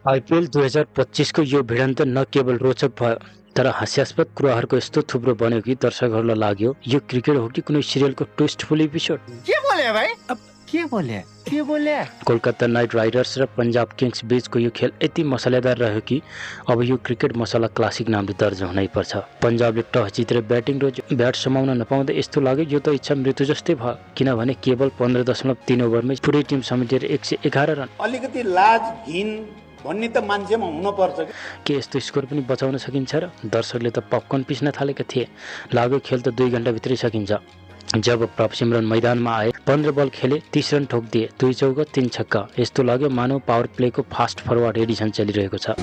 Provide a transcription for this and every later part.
IPL 2025 को यो भिडन्त न केवल रोचक भयो तर हास्यास्पद कुराहरूको यस्तो थुप्रो बन्यो कि दर्शकहरूलाई लाग्यो यो क्रिकेट हो कि कुनै सिरियलको ट्विस्टफुल एपिसोड। के बोले भाइ? अब के बोले? कोलकाता नाइट राइडर्स र पन्जाब किङ्स बीचको यो खेल यति मसलेदार रह्यो कि अब यो क्रिकेट मसला क्लासिक नामले दर्ज हुनै पर्छ। पन्जाबले टस जितेर ब्याटिङ रोज्यो। ब्याट समाउन नपाउँदा यस्तो लाग्यो यो त इच्छा मृत्यु जस्तै भयो, किनभने केवल 15.3 ओभरमै पुरै टिम समेटेर 111 रन। अलिकति लाज घिन भन्ने त मान्छेमा हुन पर्छ के यस्तो स्कोर पनि बचाउन सकिन्छ र? दर्शकले त पपकर्न पिस्न थालेका थिए। लाग्यो खेल त 2 घण्टाभित्रै सकिन्छ। जब प्रभ सिमरन मैदानमा आए 15 बल खेले 30 रन ठोकिदिए, 2 चौका 3 छक्का। यस्तो लाग्यो मानव पावर प्लेको फास्ट फरवर्ड एडिसन चलिरहेको छ।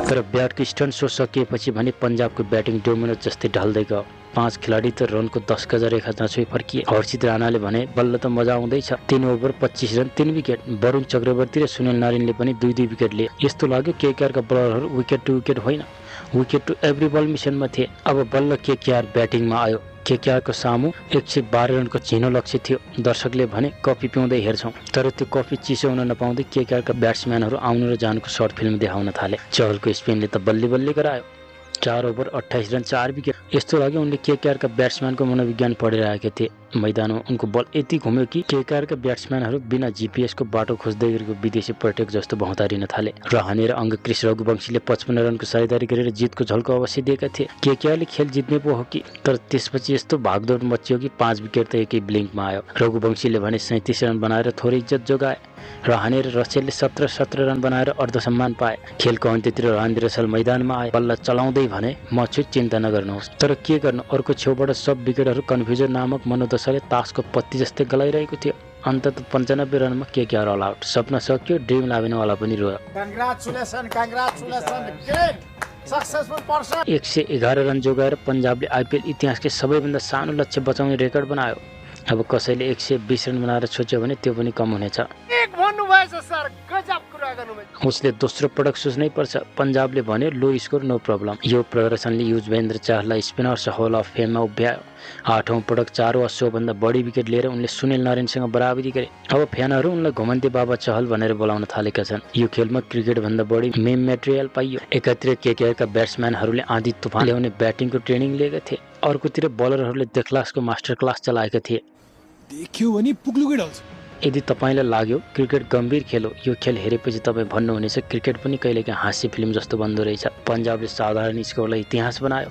तर ब्याटको स्टन सो सकिएपछि भने पन्जाबको ब्याटिङ डोमिनोज जस्तै ढल्दै गयो। 5 खेलाडी त रनको 10 गजा रेखा नछोई फर्किए। हर्षित राणाले भने बल्ल त मजा आउँदैछ। 3 over 25 run 3 wicket. Varun Chakravarthy र सुनिल नारायणले पनि 2-2 विकेट लिए। यस्तो लाग्यो केकेआरका बलरहरू विकेट टु विकेट होइन, विकेट टु एभ्री बल मिसनमा थिए। अब बल्ल केकेआर ब्याटिङमा आयो। केकेआरको सामु 112 रनको झिनो लक्ष्य थियो। दर्शकले भने कफी पिउँदै हेर्छौं, तर त्यो कफी चिसो हुन नपाउँदै केकेआरका ब्याट्सम्यानहरू आउनु र जानुको सर्ट फिल्म देखाउन थाले। चहलको स्पिनले त बल्ली बल्ली गरायो। 4 ओभर 28 रन 4 विकेट। यस्तो लाग्यो उनले केकेआरका ब्याट्सम्यानको मनोविज्ञान पढेर आएका थिए। मैदानमा उनको बल यति घुम्यो कि केकेआरका ब्याट्सम्यानहरू बिना जीपीएसको बाटो खोज्दै गरेको विदेशी पर्यटक जस्तो भौतारिन थाले। रहाने र अङ्गक्रिस रघुवंशीले 55 रनको साझेदारी गरेर जितको झल्को अवश्य दिएका थिए। केकेआरले खेल जित्ने पो हो कि, तर त्यसपछि यस्तो भागदौड मचियो कि 5 विकेट त एकै ब्लिङ्कमा आयो। रघुवंशीले भने 37 रन बनाएर थोरै इज्जत जोगाए। रहाने र रसेलले 17 रन बनाएर अर्धसम्मान पाए। खेलको अन्त्यतिर रहाने रसेल मैदानमा आए। बल्ल चलाउँदै भने म छु, चिन्ता नगर्नुहोस्। तर के गर्नु, अर्को छेउबाट सब विकेटहरू कन्फ्युजन नामक मनोदशाले तासको पत्ती जस्तै गलाइरहेको थियो। अन्तत 95 रनमा केकेआर अल आउट। सपना सक्यो, ड्रिम इलेभेनवाला पनि रोयो। 111 रन जोगाएर पन्जाबले आइपिएल इतिहासकै सबैभन्दा सानो लक्ष्य बचाउने रेकर्ड बनायो। अब कसैले 120 रन बनाएर सोच्यो भने त्यो पनि कम हुनेछ। उसले दोस्रो पटक सोच्नै पर्छ। पन्जाबले भन्यो लो स्कोर नो प्रब्लम। यो प्रदर्शनले युजवेन्द्र चाहललाई स्पिनर्स हल अफ फेममा उभ्यायो। 8औं पटक 4 वा सोभन्दा बढी विकेट लिएर उनले सुनिल नारायणसँग बराबरी गरे। अब फ्यानहरू उनलाई घुमन्ते बाबा चहल भनेर बोलाउन थालेका छन्। यो खेलमा क्रिकेट भन्दा बढी मेम मेटेरियल पाइयो। एकातिर केकेआरका ब्याट्सम्यानहरूले आँधी तुफान ल्याउने ब्याटिङको ट्रेनिङ लिएका थिए, अर्कोतिर बलरहरूले देखलासको मास्टर क्लास चलाएका थिए। देखियो भने पुग्लुकै ढल्छ। यदि तपाईँलाई लाग्यो क्रिकेट गम्भीर खेल हो, यो खेल हेरेपछि तपाईँ भन्नुहुनेछ क्रिकेट पनि कहिलेकाहीँ हास्य फिल्म जस्तो बन्दो रहेछ। पन्जाबले साधारण स्कोरलाई इतिहास बनायो,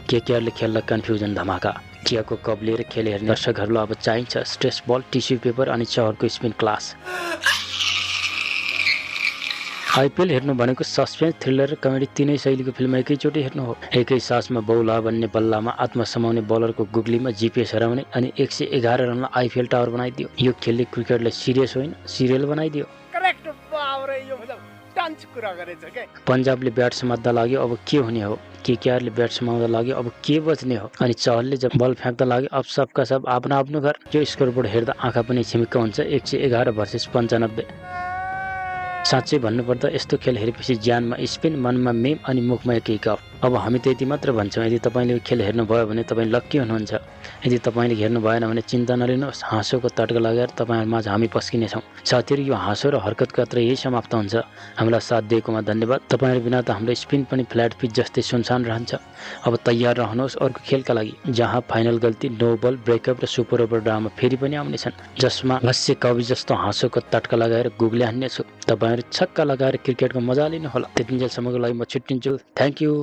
केकेआरले खेललाई कन्फ्युजन धमाका। चियाको कप लिएर खेल हेर्ने दर्शकहरूलाई अब चाहिन्छ स्ट्रेस बल, टिस्यु पेपर अनि चहरको स्पिन क्लास। आइपिएल हेर्नु भनेको सस्पेन्स, थ्रिलर र कमेडी तीनै शैलीको फिल्म एकैचोटि हेर्नु हो। एकै सासमा बौला भन्ने बल्लामा आत्मा समाउने बलरको गुगलीमा जीपीएस हराउने अनि 111 रनलाई आइपिएल टावर बनाइदियो। यो खेलले क्रिकेटलाई सिरियस होइन सिरियल बनाइदियो। पन्जाबले ब्याट समात्दा लाग्यो अब के हुने हो, केकेआरले ब्याट समाउँदा लाग्यो अब के बच्ने हो, अनि चहलले जब बल फ्याँक्दा लाग्यो अब सबका सब आफ्नो आफ्नो घर। यो स्कोरबोर्ड हेर्दा आँखा पनि छिमिक्क हुन्छ। 111 भर्सेस 95। साँच्चै भन्नुपर्दा यस्तो खेल हेरेपछि ज्यानमा स्पिन, मनमा मेम अनि मुखमा एकै कफ। अब हामी त यति मात्र भन्छौँ, यदि तपाईँले यो खेल हेर्नुभयो भने तपाईँ लक्की हुनुहुन्छ। यदि तपाईँले हेर्नु भएन भने चिन्ता नलिनुहोस्, हाँसोको तड्का लगाएर तपाईँहरूमाझ हामी पस्किनेछौँ। साथीहरू, यो हाँसो र हरकतको यात्रा यही समाप्त हुन्छ। हामीलाई साथ दिएकोमा धन्यवाद। तपाईँहरू बिना त हाम्रो स्पिन पनि फ्ल्याट पिच जस्तै सुनसान रहन्छ। अब तयार रहनुहोस् अर्को खेलका लागि, जहाँ फाइनल गल्ती, नो बल, ब्रेकअप र सुपर ओभर ड्रामा फेरि पनि आउनेछन्, जसमा हास्य कवि जस्तो हाँसोको तड्का लगाएर गुगले हान्नेछु। तपाईँहरू छक्का लगाएर क्रिकेटको मजा लिनु होला। त्यतिन्जेलसम्मको लागि म छुट्टिन्छु। Thank you.